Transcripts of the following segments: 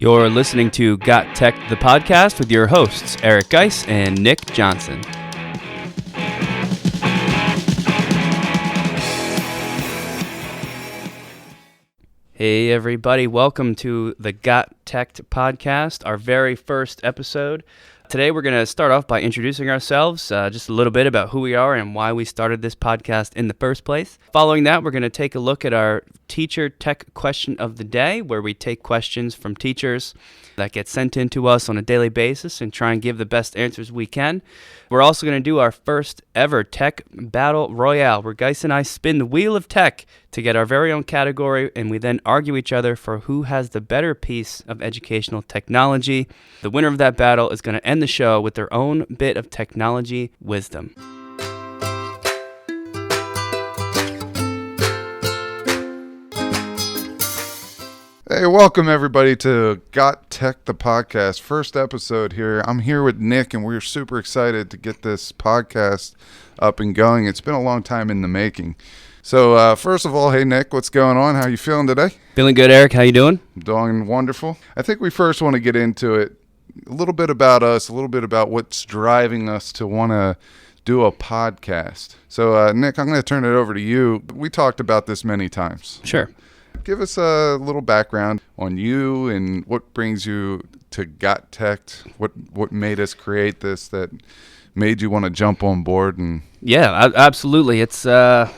You're listening to GotTech, the podcast with your hosts, Eric Guise and Nick Johnson. Hey everybody, welcome to the GotTech podcast, our very first episode. Today we're going to start off by introducing ourselves, just a little bit about who we are and why we started this podcast in the first place. Following that, we're going to take a look at our Teacher Tech Question of the Day, where we take questions from teachers that get sent in to us on a daily basis and try and give the best answers we can. We're also going to do our first ever Tech Battle Royale, where Guise and I spin the wheel of tech to get our very own category, and we then argue each other for who has the better piece of educational technology. The winner of that battle is going to end the show with their own bit of technology wisdom. Hey, welcome everybody to GotTech, the podcast. First episode here. I'm here with Nick, and we're super excited to get this podcast up and going. It's been a long time in the making. So first of all, hey Nick, what's going on? How you feeling today? Feeling good, Eric. How you doing? Doing wonderful. I think we first want to get into it. A little bit about us, a little bit about what's driving us to want to do a podcast. So Nick, I'm going to turn it over to you. We talked about this many times. Sure. Give us a little background on you and what brings you to GotTech. What made us create this that made you want to jump on board? And yeah, absolutely. It's a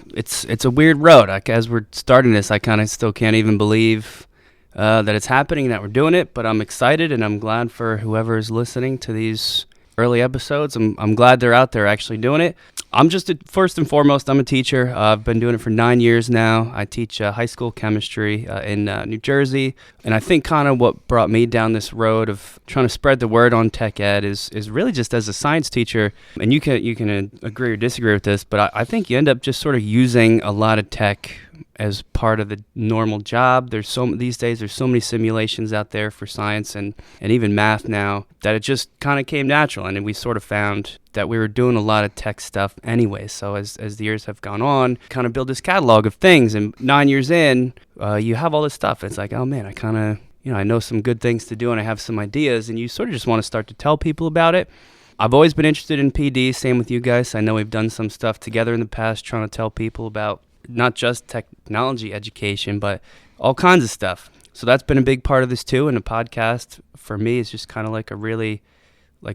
weird road. As we're starting this, I kind of still can't even believe that it's happening, that we're doing it. But I'm excited, and I'm glad for whoever is listening to these early episodes. I'm glad they're out there actually doing it. I'm just, first and foremost, I'm a teacher. I've been doing it for 9 years now. I teach high school chemistry in New Jersey. And I think kind of what brought me down this road of trying to spread the word on tech ed is really just as a science teacher. And you can agree or disagree with this, but I think you end up just sort of using a lot of tech as part of the normal job. These days there's so many simulations out there for science and even math now that it just kind of came natural, and we sort of found that we were doing a lot of tech stuff anyway. So as the years have gone on, kind of build this catalog of things, and 9 years in, you have all this stuff. It's like, oh man, I kind of, I know some good things to do and I have some ideas, and you sort of just want to start to tell people about it. I've always been interested in PD, same with you guys. I know we've done some stuff together in the past trying to tell people about not just technology education, but all kinds of stuff. So that's been a big part of this too. And the podcast for me is just kind of like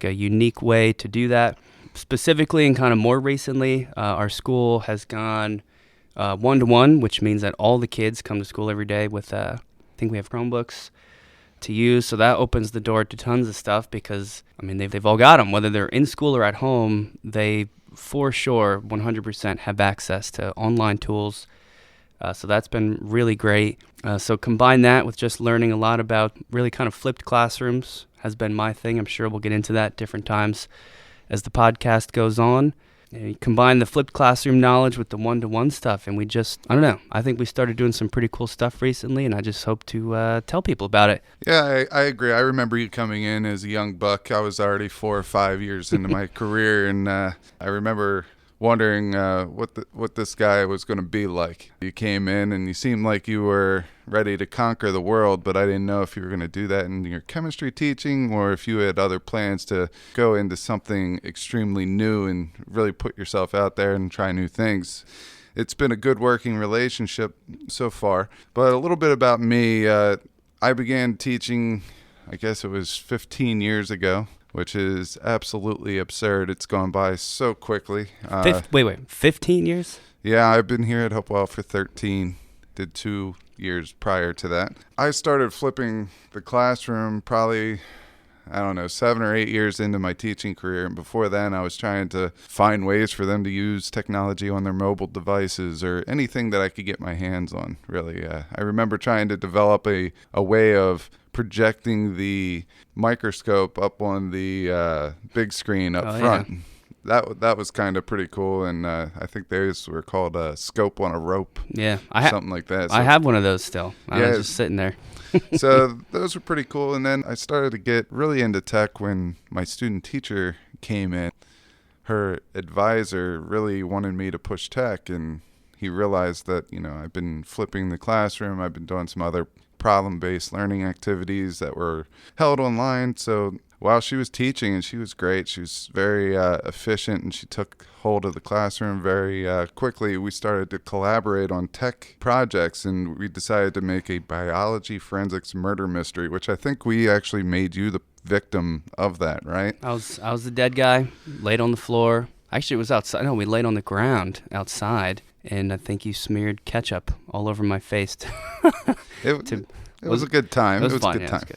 a unique way to do that. Specifically and kind of more recently, our school has gone one-to-one, which means that all the kids come to school every day with, I think we have Chromebooks to use. So that opens the door to tons of stuff because, they've all got them. Whether they're in school or at home, they for sure 100% have access to online tools. So that's been really great. So combine that with just learning a lot about really kind of flipped classrooms has been my thing. I'm sure we'll get into that different times as the podcast goes on. You combine the flipped classroom knowledge with the one-to-one stuff, and I think we started doing some pretty cool stuff recently, and I just hope to tell people about it. Yeah, I agree. I remember you coming in as a young buck. I was already 4 or 5 years into my career, and I remember wondering what this guy was going to be like. You came in and you seemed like you were ready to conquer the world, but I didn't know if you were going to do that in your chemistry teaching or if you had other plans to go into something extremely new and really put yourself out there and try new things. It's been a good working relationship so far. But a little bit about me, I began teaching, I guess it was 15 years ago, which is absolutely absurd. It's gone by so quickly. 15 years? Yeah, I've been here at Hopewell for 13. Did 2 years prior to that. I started flipping the classroom probably, 7 or 8 years into my teaching career. And before then, I was trying to find ways for them to use technology on their mobile devices or anything that I could get my hands on, really. I remember trying to develop a way of projecting the microscope up on the big screen up front. Yeah. That was kind of pretty cool, and I think those were called a scope on a rope. Yeah, something like that. So, I have one of those still. I was just sitting there. So those were pretty cool, and then I started to get really into tech when my student teacher came in. Her advisor really wanted me to push tech, and he realized that I've been flipping the classroom. I've been doing some other problem-based learning activities that were held online. So while she was teaching, and she was great, she was very efficient, and she took hold of the classroom very quickly, we started to collaborate on tech projects, and we decided to make a biology forensics murder mystery, which I think we actually made you the victim of that, right? I was the dead guy, laid on the floor. Actually, it was outside. No, we laid on the ground outside, and I think you smeared ketchup all over my face. It was a good time. It was fun, a good yeah, time. it was good.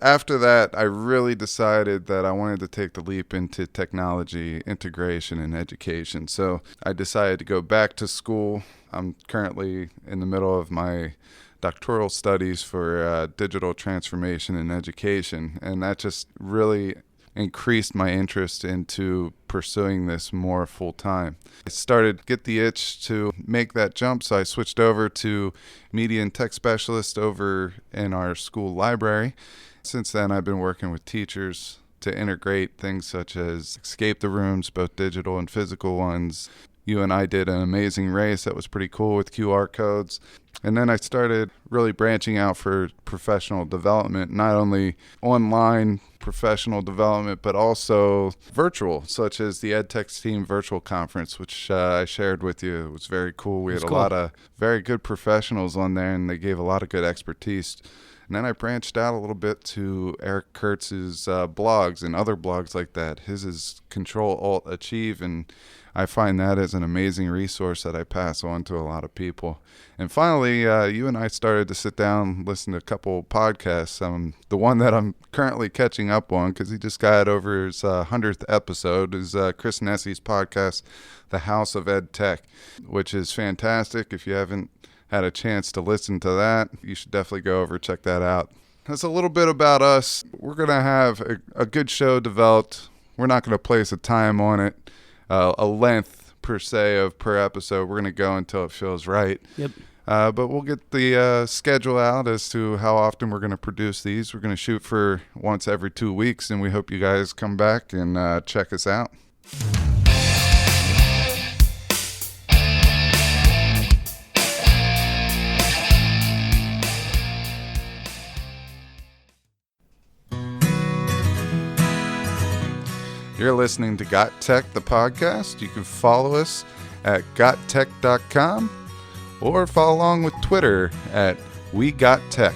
After that, I really decided that I wanted to take the leap into technology integration and education. So I decided to go back to school. I'm currently in the middle of my doctoral studies for digital transformation in education, and that just really increased my interest into pursuing this more full time. I started to get the itch to make that jump, so I switched over to media and tech specialist over in our school library. Since then, I've been working with teachers to integrate things such as escape the rooms, both digital and physical ones. You and I did an amazing race that was pretty cool with QR codes. And then I started really branching out for professional development, not only online professional development, but also virtual, such as the EdTech Team Virtual Conference, which I shared with you. It was very cool. We had a lot of very good professionals on there, and they gave a lot of good expertise. And then I branched out a little bit to Eric Kurtz's blogs and other blogs like that. His is Control Alt Achieve, and I find that as an amazing resource that I pass on to a lot of people. And finally, you and I started to sit down and listen to a couple podcasts. The one that I'm currently catching up on, because he just got over his 100th episode, is Chris Nessi's podcast, The House of EdTech, which is fantastic. If you haven't had a chance to listen to that, you should definitely go over and check that out. That's a little bit about us. We're going to have a good show developed. We're not going to place a time on it, a length per se of per episode. We're going to go until it feels right. Yep. But we'll get the schedule out as to how often we're going to produce these. We're going to shoot for once every 2 weeks, and we hope you guys come back and check us out. You're listening to GotTech, the podcast. You can follow us at gottech.com or follow along with Twitter at WeGotTech.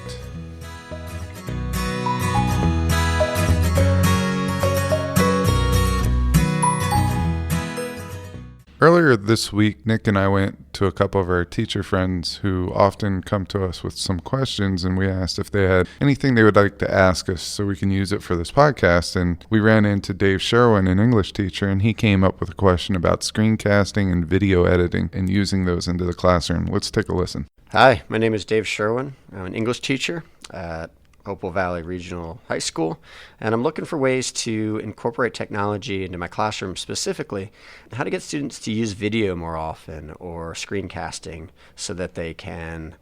Earlier this week, Nick and I went to a couple of our teacher friends who often come to us with some questions, and we asked if they had anything they would like to ask us so we can use it for this podcast. And we ran into Dave Sherwin, an English teacher, and he came up with a question about screencasting and video editing and using those into the classroom. Let's take a listen. Hi, my name is Dave Sherwin. I'm an English teacher at Opal Valley Regional High School, and I'm looking for ways to incorporate technology into my classroom, specifically how to get students to use video more often or screencasting so that they can,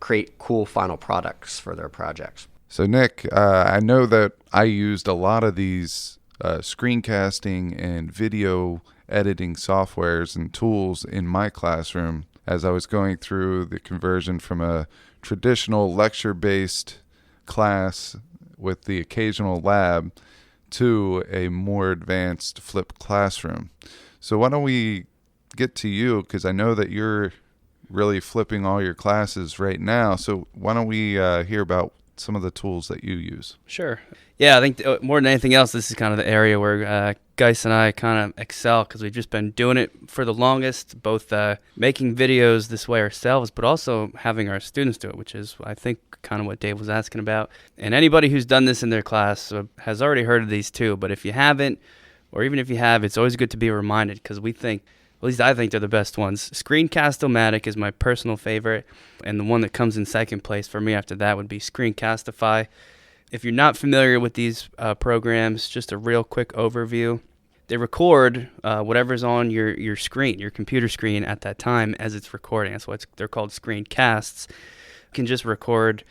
create cool final products for their projects. So Nick, I know that I used a lot of these screencasting and video editing softwares and tools in my classroom as I was going through the conversion from a traditional lecture-based class with the occasional lab to a more advanced flipped classroom. So why don't we get to you, because I know that you're really flipping all your classes right now. So why don't we hear about some of the tools that you use? Sure. Yeah, I think more than anything else, this is kind of the area where Guise and I kind of excel, because we've just been doing it for the longest, both making videos this way ourselves, but also having our students do it, which is, I think, kind of what Dave was asking about. And anybody who's done this in their class has already heard of these too, but if you haven't, or even if you have, it's always good to be reminded, because we think, at least I think, they're the best ones. Screencast-O-Matic is my personal favorite, and the one that comes in second place for me after that would be Screencastify. If you're not familiar with these programs, just a real quick overview. They record whatever's on your screen, your computer screen at that time as it's recording. That's why they're called screencasts. You can just record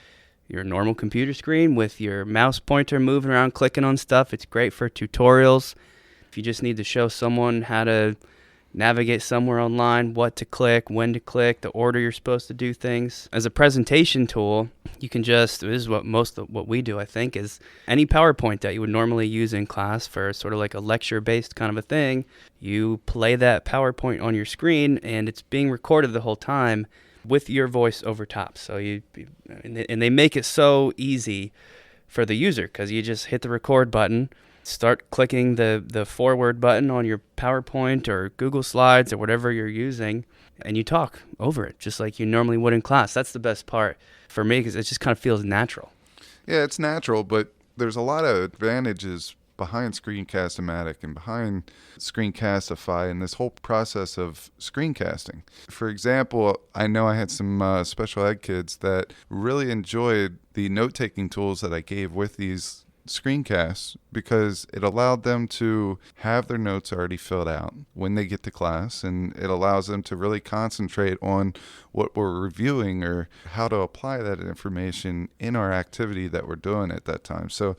your normal computer screen with your mouse pointer moving around, clicking on stuff. It's great for tutorials. If you just need to show someone how to navigate somewhere online, what to click, when to click, the order you're supposed to do things. As a presentation tool, you can just, this is what most of what we do, I think, is any PowerPoint that you would normally use in class for sort of like a lecture-based kind of a thing, you play that PowerPoint on your screen, and it's being recorded the whole time with your voice over top. So and they make it so easy for the user, because you just hit the record button, start clicking the forward button on your PowerPoint or Google Slides or whatever you're using, and you talk over it just like you normally would in class. That's the best part for me, because it just kind of feels natural. Yeah, it's natural, but there's a lot of advantages behind Screencast-O-Matic and behind Screencastify and this whole process of screencasting. For example, I know I had some special ed kids that really enjoyed the note-taking tools that I gave with these screencasts, because it allowed them to have their notes already filled out when they get to class, and it allows them to really concentrate on what we're reviewing or how to apply that information in our activity that we're doing at that time. So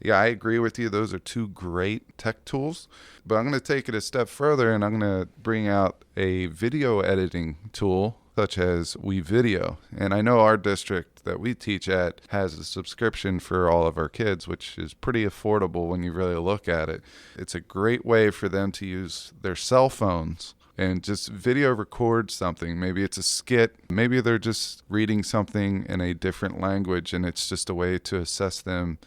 yeah, I agree with you. Those are two great tech tools, but I'm going to take it a step further, and I'm going to bring out a video editing tool such as WeVideo. And I know our district that we teach at has a subscription for all of our kids, which is pretty affordable when you really look at it. It's a great way for them to use their cell phones and just video record something. Maybe it's a skit. Maybe they're just reading something in a different language, and it's just a way to assess them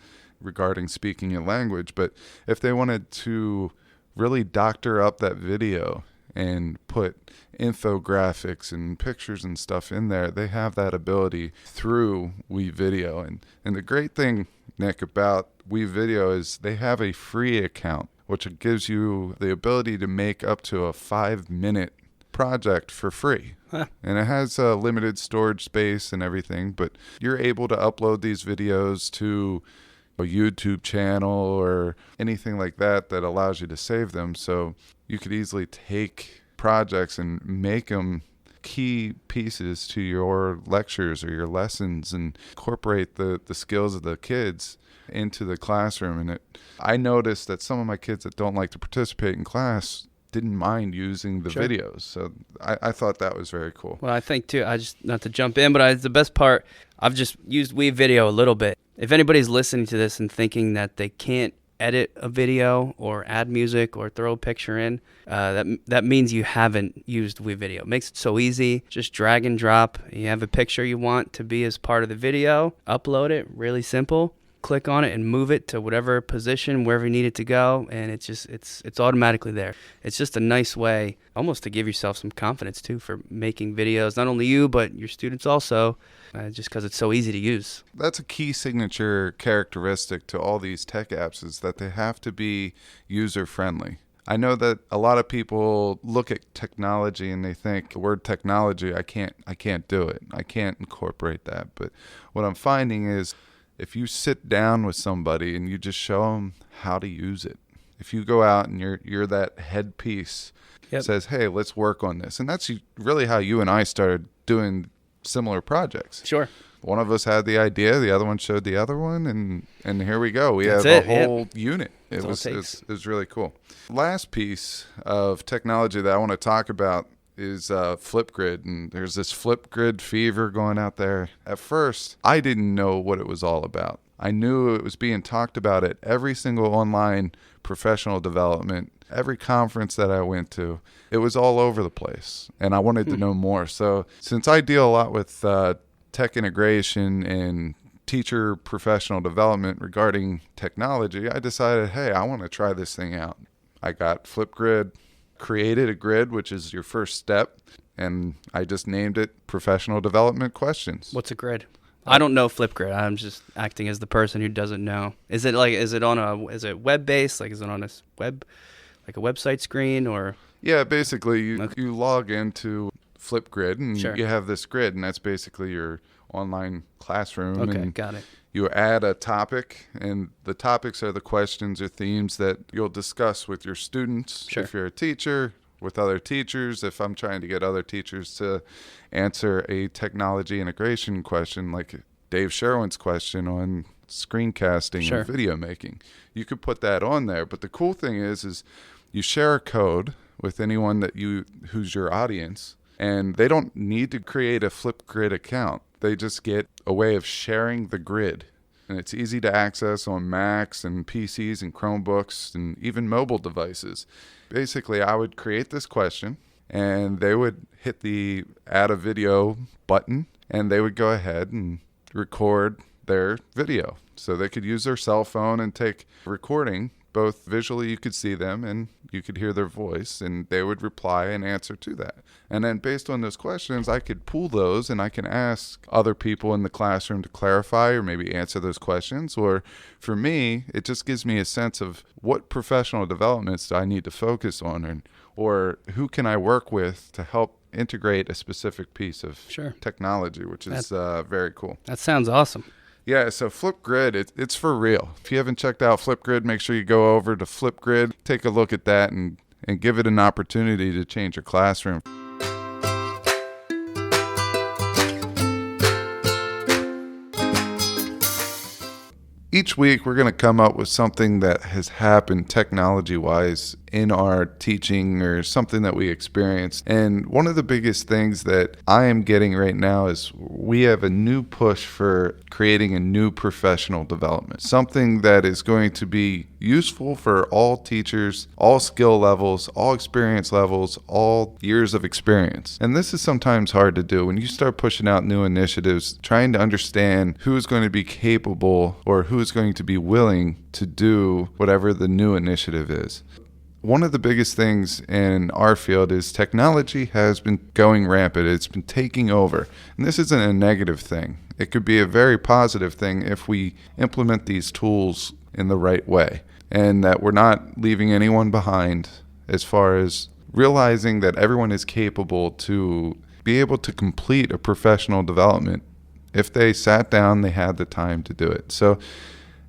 regarding speaking a language. But if they wanted to really doctor up that video and put infographics and pictures and stuff in there, they have that ability through WeVideo. And the great thing, Nick, about WeVideo is they have a free account, which gives you the ability to make up to a 5-minute project for free. Huh. And it has a limited storage space and everything, but you're able to upload these videos to a YouTube channel or anything like that that allows you to save them. So you could easily take projects and make them key pieces to your lectures or your lessons and incorporate the skills of the kids into the classroom. And I noticed that some of my kids that don't like to participate in class didn't mind using the Sure. videos. So I thought that was very cool. Well, I think too, not to jump in, but the best part, I've just used WeVideo a little bit. If anybody's listening to this and thinking that they can't edit a video or add music or throw a picture in, that means you haven't used WeVideo. It makes it so easy. Just drag and drop. You have a picture you want to be as part of the video, upload it, really simple. Click on it and move it to whatever position, wherever you need it to go, and it's automatically there. It's just a nice way almost to give yourself some confidence too for making videos, not only you but your students also, just because it's so easy to use. That's a key signature characteristic to all these tech apps, is that they have to be user friendly. I know that a lot of people look at technology and they think the word technology, I can't do it. I can't incorporate that. But what I'm finding is, if you sit down with somebody and you just show them how to use it, if you go out and you're that headpiece, Yep. says, hey, let's work on this. And that's really how you and I started doing similar projects. Sure. One of us had the idea, the other one showed the other one, and here we go. We That's have it, a whole unit. It That's all it was takes. really cool. Last piece of technology that I want to talk about is Flipgrid, and there's this Flipgrid fever going out there. At first, I didn't know what it was all about. I knew it was being talked about at every single online professional development, every conference that I went to. It was all over the place, and I wanted to know more. So since I deal a lot with tech integration and teacher professional development regarding technology, I decided, hey, I want to try this thing out. I got Flipgrid, created a grid, which is your first step, and I just named it Professional Development Questions. What's a grid? I don't know Flipgrid. I'm just acting as the person who doesn't know. Is it web based? Like, is it on a like a website screen, or? Yeah, basically you log into Flipgrid and Sure. you have this grid, and that's basically your online classroom. Okay, and got it. you add a topic, and the topics are the questions or themes that you'll discuss with your students. Sure. If you're a teacher, with other teachers. If I'm trying to get other teachers to answer a technology integration question, like Dave Sherwin's question on screencasting Sure. and video making, you could put that on there. But the cool thing is you share a code with anyone who's your audience, and they don't need to create a Flipgrid account. They just get a way of sharing the grid. And it's easy to access on Macs and PCs and Chromebooks and even mobile devices. Basically, I would create this question, and they would hit the add a video button, and they would go ahead and record their video. So they could use their cell phone and take recording. Both visually you could see them and you could hear their voice, and they would reply and answer to that. And then based on those questions, I could pull those and I can ask other people in the classroom to clarify or maybe answer those questions. Or for me, it just gives me a sense of what professional developments do I need to focus on, or who can I work with to help integrate a specific piece of technology, which is very cool. That sounds awesome. Yeah, so Flipgrid, it's for real. If you haven't checked out Flipgrid, make sure you go over to Flipgrid, take a look at that, and give it an opportunity to change your classroom. Each week, we're going to come up with something that has happened technology-wise in our teaching or something that we experienced. And one of the biggest things that I am getting right now is we have a new push for creating a new professional development, something that is going to be useful for all teachers, all skill levels, all experience levels, all years of experience. And this is sometimes hard to do when you start pushing out new initiatives, trying to understand who is going to be capable or who is going to be willing to do whatever the new initiative is. One of the biggest things in our field is technology has been going rampant. It's been taking over. And this isn't a negative thing. It could be a very positive thing if we implement these tools in the right way, and that we're not leaving anyone behind as far as realizing that everyone is capable to be able to complete a professional development. If they sat down, they had the time to do it. So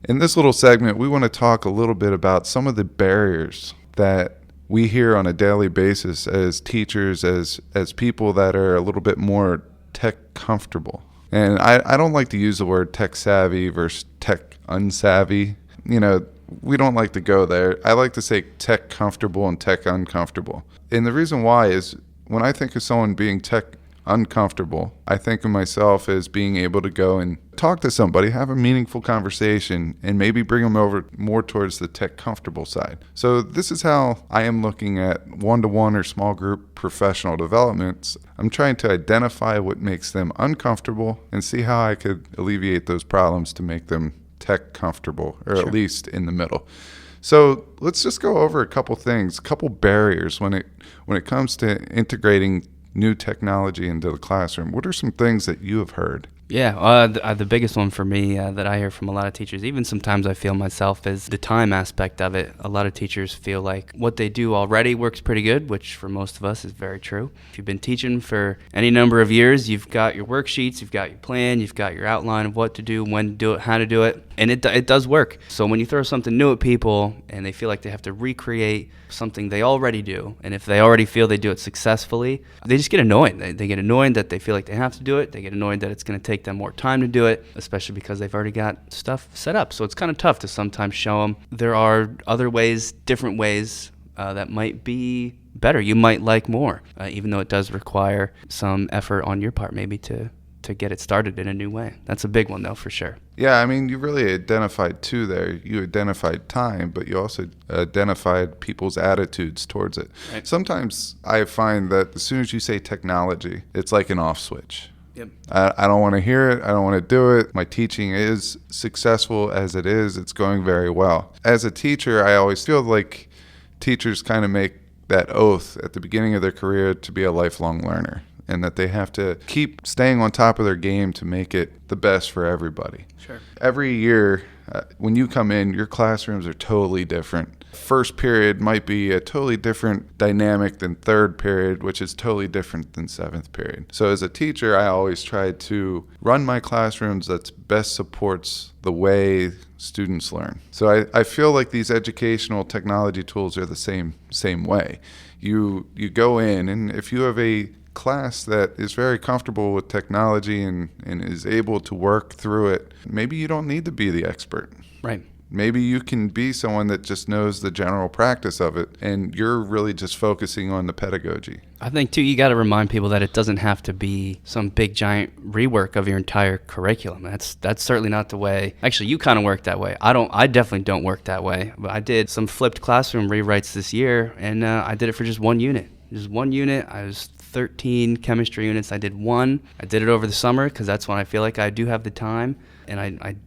in this little segment, we want to talk a little bit about some of the barriers that we hear on a daily basis as teachers, as people that are a little bit more tech comfortable. And I don't like to use the word tech savvy versus tech unsavvy. We don't like to go there. I like to say tech comfortable and tech uncomfortable. And the reason why is when I think of someone being tech uncomfortable, I think of myself as being able to go and talk to somebody, have a meaningful conversation, and maybe bring them over more towards the tech comfortable side. So this is how I am looking at one-to-one or small group professional developments. I'm trying to identify what makes them uncomfortable and see how I could alleviate those problems to make them tech comfortable, or at least in the middle. So let's just go over a couple things, a couple barriers when it comes to integrating new technology into the classroom. What are some things that you have heard? Yeah, the biggest one for me that I hear from a lot of teachers, even sometimes I feel myself, is the time aspect of it. A lot of teachers feel like what they do already works pretty good, which for most of us is very true. If you've been teaching for any number of years, you've got your worksheets, you've got your plan, you've got your outline of what to do, when to do it, how to do it, and it does work. So when you throw something new at people and they feel like they have to recreate something they already do, and if they already feel they do it successfully, they just get annoyed. They get annoyed that they feel like they have to do it. They get annoyed that it's going to take them more time to do it, especially because they've already got stuff set up. So it's kind of tough to sometimes show them there are other ways, different ways that might be better. You might like more, even though it does require some effort on your part maybe to get it started in a new way. That's a big one, though, for sure. Yeah, I mean, you really identified two there. You identified time, but you also identified people's attitudes towards it. Right. Sometimes I find that as soon as you say technology, it's like an off switch. Yep. I don't want to hear it. I don't want to do it. My teaching is successful as it is. It's going very well. As a teacher, I always feel like teachers kind of make that oath at the beginning of their career to be a lifelong learner, and that they have to keep staying on top of their game to make it the best for everybody. Sure. Every year, when you come in, your classrooms are totally different. First period might be a totally different dynamic than third period, which is totally different than seventh period. So as a teacher, I always try to run my classrooms that best supports the way students learn. So I feel like these educational technology tools are the same way. You go in, and if you have a class that is very comfortable with technology and is able to work through it, maybe you don't need to be the expert. Right. maybe you can be someone that just knows the general practice of it, and you're really just focusing on the pedagogy. I think, too, you got to remind people that it doesn't have to be some big, giant rework of your entire curriculum. That's certainly not the way. Actually, you kind of work that way. I definitely don't work that way. But I did some flipped classroom rewrites this year, and I did it for just one unit. Just one unit. I was 13 chemistry units. I did one. I did it over the summer because that's when I feel like I do have the time. And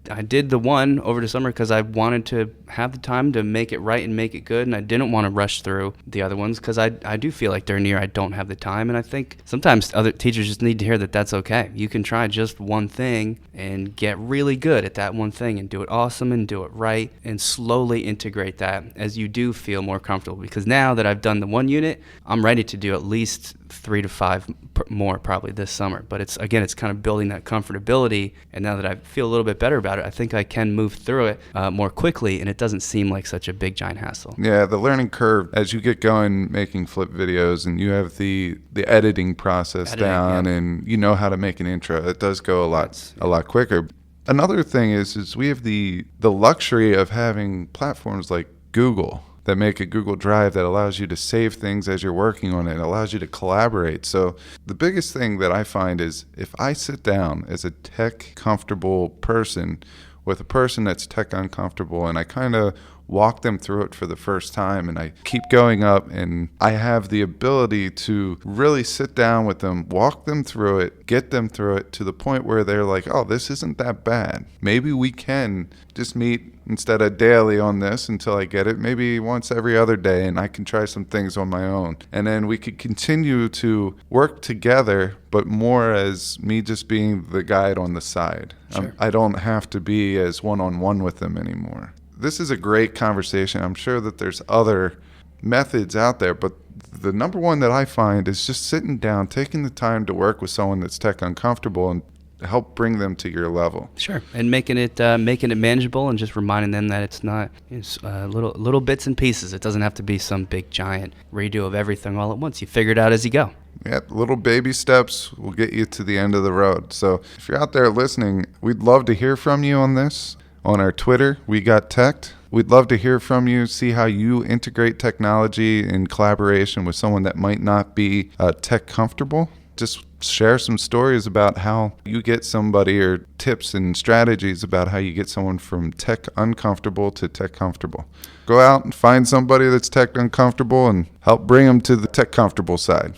I did the one over the summer because I wanted to have the time to make it right and make it good, and I didn't want to rush through the other ones because I do feel like during the year I don't have the time, and I think sometimes other teachers just need to hear that that's okay. You can try just one thing and get really good at that one thing and do it awesome and do it right and slowly integrate that as you do feel more comfortable, because now that I've done the one unit, I'm ready to do at least 3 to 5 more probably this summer. But it's kind of building that comfortability, and now that I feel a little bit better about it, I think I can move through it more quickly, and it doesn't seem like such a big giant hassle. Yeah, the learning curve as you get going making flip videos and you have the editing process down, and you know how to make an intro, it does go a lot quicker. Another thing is we have the luxury of having platforms like Google that make a Google Drive that allows you to save things as you're working on it. It allows you to collaborate. So the biggest thing that I find is if I sit down as a tech comfortable person with a person that's tech uncomfortable, and I kind of walk them through it for the first time, and I keep going up, and I have the ability to really sit down with them, walk them through it, get them through it to the point where they're like, oh, this isn't that bad. Maybe we can just meet instead of daily on this until I get it, maybe once every other day, and I can try some things on my own. And then we could continue to work together, but more as me just being the guide on the side. Sure. I don't have to be as one-on-one with them anymore. This is a great conversation. I'm sure that there's other methods out there, but the number one that I find is just sitting down, taking the time to work with someone that's tech uncomfortable and help bring them to your level. Sure, and making it manageable, and just reminding them that it's not little bits and pieces. It doesn't have to be some big giant redo of everything all at once. You figure it out as you go. Yeah, little baby steps will get you to the end of the road. So if you're out there listening, we'd love to hear from you on this. On our Twitter, we GotTechED. We'd love to hear from you, see how you integrate technology in collaboration with someone that might not be tech comfortable. Just share some stories about how you get somebody, or tips and strategies about how you get someone from tech uncomfortable to tech comfortable. Go out and find somebody that's tech uncomfortable and help bring them to the tech comfortable side.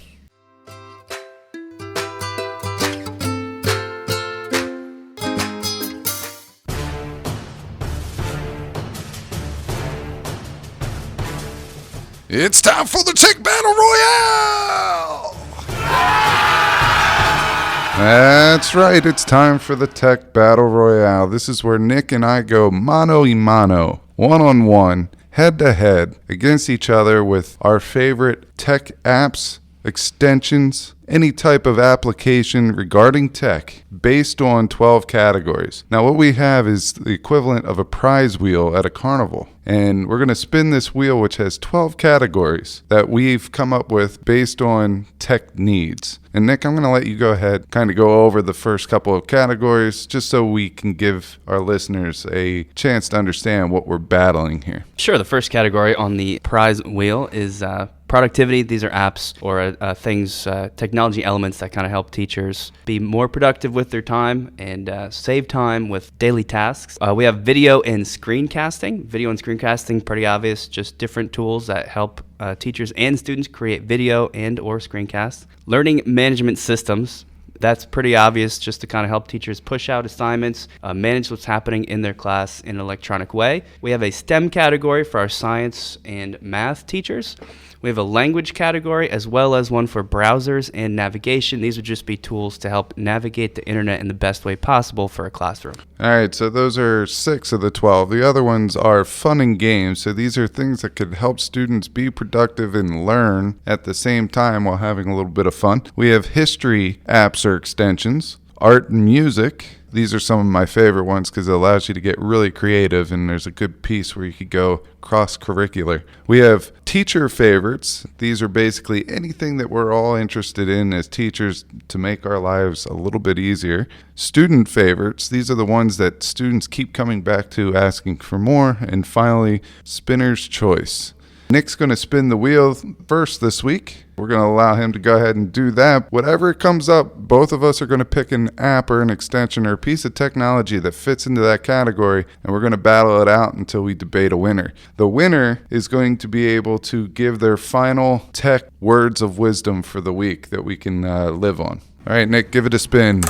It's time for the Tech Battle Royale! That's right, it's time for the Tech Battle Royale. This is where Nick and I go mano a mano, one-on-one, head-to-head, against each other with our favorite tech apps, extensions, any type of application regarding tech based on 12 categories. Now what we have is the equivalent of a prize wheel at a carnival. And we're going to spin this wheel, which has 12 categories that we've come up with based on tech needs. And Nick, I'm going to let you go ahead, kind of go over the first couple of categories, just so we can give our listeners a chance to understand what we're battling here. Sure. The first category on the prize wheel is productivity. These are apps or things, technology elements that kind of help teachers be more productive with their time and save time with daily tasks. We have video and screencasting. Video and screencasting, pretty obvious, just different tools that help teachers and students create video and or screencasts. Learning management systems. That's pretty obvious, just to kind of help teachers push out assignments, manage what's happening in their class in an electronic way. We have a STEM category for our science and math teachers. We have a language category as well as one for browsers and navigation. These would just be tools to help navigate the internet in the best way possible for a classroom. All right, so those are 6 of the 12. The other ones are fun and games. So these are things that could help students be productive and learn at the same time while having a little bit of fun. We have history apps or extensions. art and music. These are some of my favorite ones because it allows you to get really creative, and there's a good piece where you could go cross-curricular. We have teacher favorites. These are basically anything that we're all interested in as teachers to make our lives a little bit easier. Student favorites. These are the ones that students keep coming back to, asking for more. And finally, spinner's choice. Nick's going to spin the wheel first this week. We're going to allow him to go ahead and do that. Whatever comes up, both of us are going to pick an app or an extension or a piece of technology that fits into that category, and we're going to battle it out until we debate a winner. The winner is going to be able to give their final tech words of wisdom for the week that we can live on. All right, Nick, give it a spin.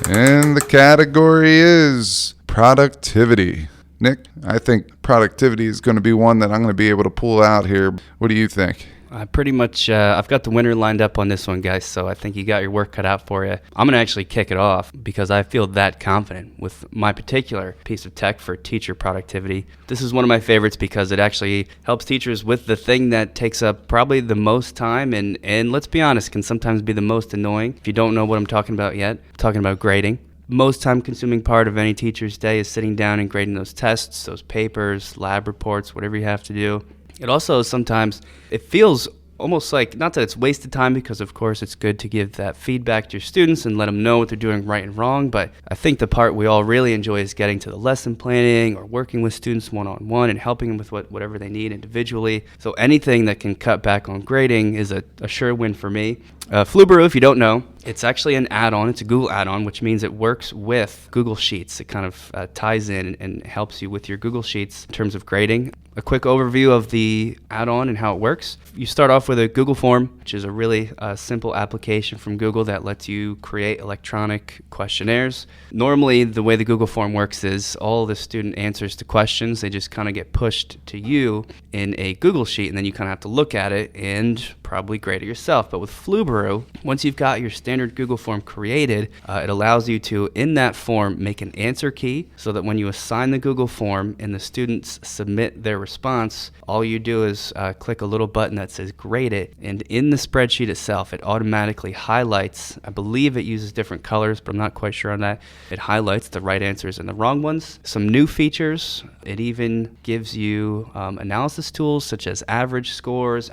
And the category is productivity. Nick, I think productivity is going to be one that I'm going to be able to pull out here. What do you think? I pretty much, I've got the winner lined up on this one, guys, so I think you got your work cut out for you. I'm going to actually kick it off because I feel that confident with my particular piece of tech for teacher productivity. This is one of my favorites because it actually helps teachers with the thing that takes up probably the most time and let's be honest, can sometimes be the most annoying. If you don't know what I'm talking about yet, I'm talking about grading. Most time-consuming part of any teacher's day is sitting down and grading those tests, those papers, lab reports, whatever you have to do. It also sometimes, it feels almost like, not that it's wasted time because of course it's good to give that feedback to your students and let them know what they're doing right and wrong, but I think the part we all really enjoy is getting to the lesson planning or working with students one-on-one and helping them with whatever they need individually. So anything that can cut back on grading is a sure win for me. Flubaroo, if you don't know, it's actually an add-on. It's a Google add-on, which means it works with Google Sheets. It kind of ties in and helps you with your Google Sheets in terms of grading. A quick overview of the add-on and how it works. You start off with a Google form, which is a really simple application from Google that lets you create electronic questionnaires. Normally, the way the Google form works is all the student answers to questions, they just kind of get pushed to you in a Google Sheet, and then you kind of have to look at it and probably grade it yourself. But with Flubaroo, once you've got your standard Google form created, it allows you to, in that form, make an answer key so that when you assign the Google form and the students submit their response, all you do is click a little button that says grade it, and in the spreadsheet itself, it automatically highlights, I believe it uses different colors, but I'm not quite sure on that. It highlights the right answers and the wrong ones. Some new features, it even gives you analysis tools such as average scores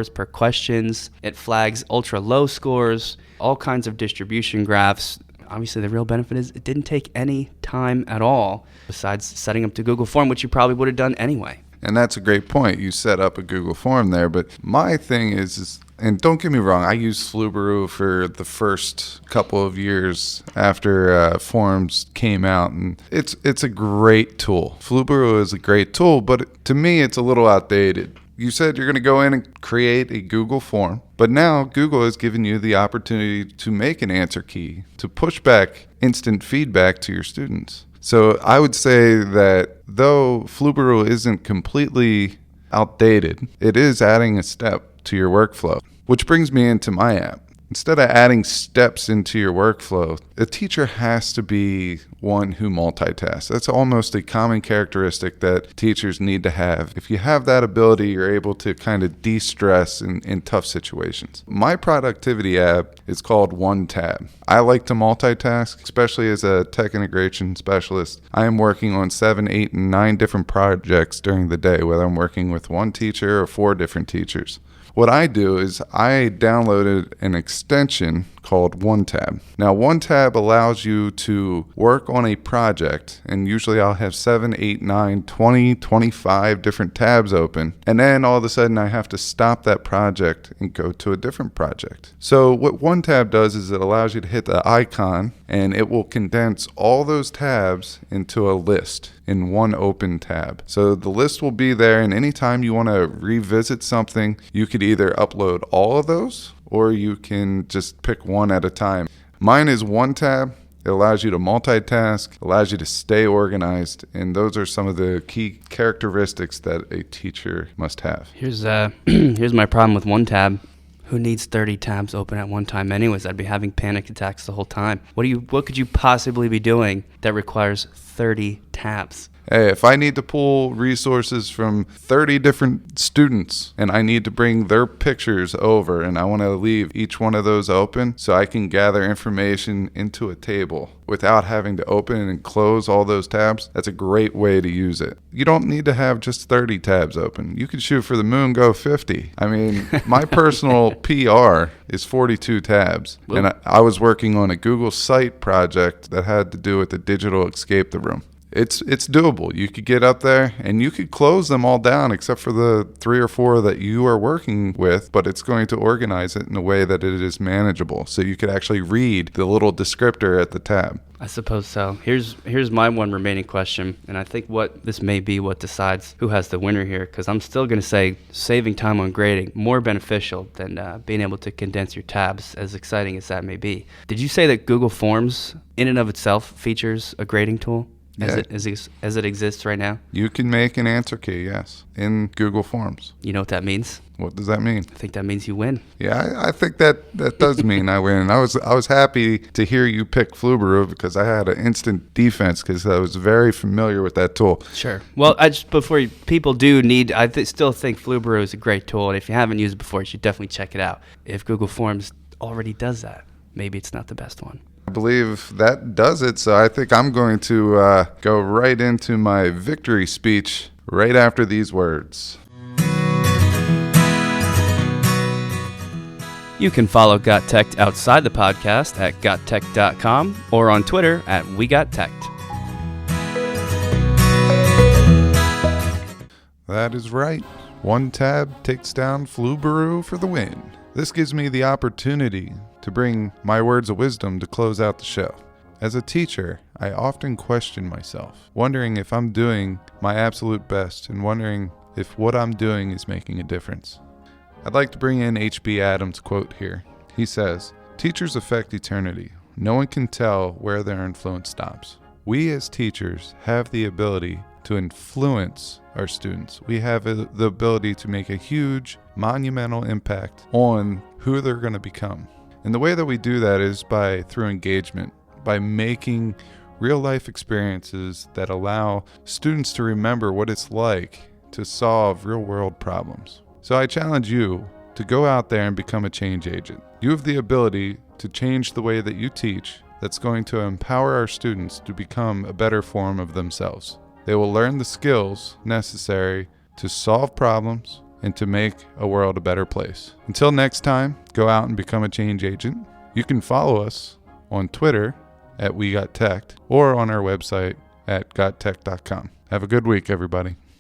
per questions. It flags ultra low scores, all kinds of distribution graphs. Obviously, the real benefit is it didn't take any time at all besides setting up the Google form, which you probably would have done anyway. And that's a great point. You set up a Google form there, but my thing is and don't get me wrong, I used Flubaroo for the first couple of years after forms came out, and it's a great tool. Flubaroo is a great tool, but to me, it's a little outdated. You said you're going to go in and create a Google form, but now Google has given you the opportunity to make an answer key, to push back instant feedback to your students. So I would say that though Flubaroo isn't completely outdated, it is adding a step to your workflow, which brings me into my app. Instead of adding steps into your workflow, a teacher has to be one who multitasks. That's almost a common characteristic that teachers need to have. If you have that ability, you're able to kind of de-stress in tough situations. My productivity app is called OneTab. I like to multitask, especially as a tech integration specialist. I am working on 7, 8, and 9 different projects during the day, whether I'm working with one teacher or 4 different teachers. What I do is I downloaded an extension called OneTab. Now, OneTab allows you to work on a project, and usually I'll have 7, 8, 9, 20, 25 different tabs open, and then all of a sudden I have to stop that project and go to a different project. So what OneTab does is it allows you to hit the icon, and it will condense all those tabs into a list in one open tab. So the list will be there, and anytime you want to revisit something, you could either upload all of those or you can just pick one at a time. Mine is OneTab. It allows you to multitask, allows you to stay organized, and those are some of the key characteristics that a teacher must have. Here's my problem with OneTab. Who needs 30 tabs open at one time anyways? I'd be having panic attacks the whole time. What could you possibly be doing that requires 30 tabs? Hey, if I need to pull resources from 30 different students and I need to bring their pictures over and I want to leave each one of those open so I can gather information into a table without having to open and close all those tabs, that's a great way to use it. You don't need to have just 30 tabs open. You can shoot for the moon, go 50. I mean, my personal PR is 42 tabs. Whoa. And I was working on a Google site project that had to do with the digital escape the room. It's doable. You could get up there and you could close them all down except for the 3 or 4 that you are working with, but it's going to organize it in a way that it is manageable. So you could actually read the little descriptor at the tab. I suppose so. Here's my one remaining question, and I think this may be what decides who has the winner here, because I'm still going to say saving time on grading more beneficial than being able to condense your tabs, as exciting as that may be. Did you say that Google Forms in and of itself features a grading tool? As it exists right now? You can make an answer key, yes, in Google Forms. You know what that means? What does that mean? I think that means you win. Yeah, I think that does mean I win. I was happy to hear you pick Flubaroo because I had an instant defense because I was very familiar with that tool. Sure. Well, people do need, still think Flubaroo is a great tool, and if you haven't used it before, you should definitely check it out. If Google Forms already does that, maybe it's not the best one. I believe that does it, so I think I'm going to go right into my victory speech right after these words. You can follow GotTechED outside the podcast at gottech.com or on Twitter at WeGotTechED. That is right. One tab takes down Flubaroo for the win. This gives me the opportunity to bring my words of wisdom to close out the show. As a teacher, I often question myself, wondering if I'm doing my absolute best and wondering if what I'm doing is making a difference. I'd like to bring in H.B. Adams' quote here. He says, "Teachers affect eternity. No one can tell where their influence stops." We as teachers have the ability to influence our students. We have the ability to make a huge, monumental impact on who they're going to become. And the way that we do that is through engagement, by making real-life experiences that allow students to remember what it's like to solve real-world problems. So I challenge you to go out there and become a change agent. You have the ability to change the way that you teach that's going to empower our students to become a better form of themselves. They will learn the skills necessary to solve problems and to make a world a better place. Until next time, go out and become a change agent. You can follow us on Twitter at WeGotTechED or on our website at GotTech.com. Have a good week, everybody.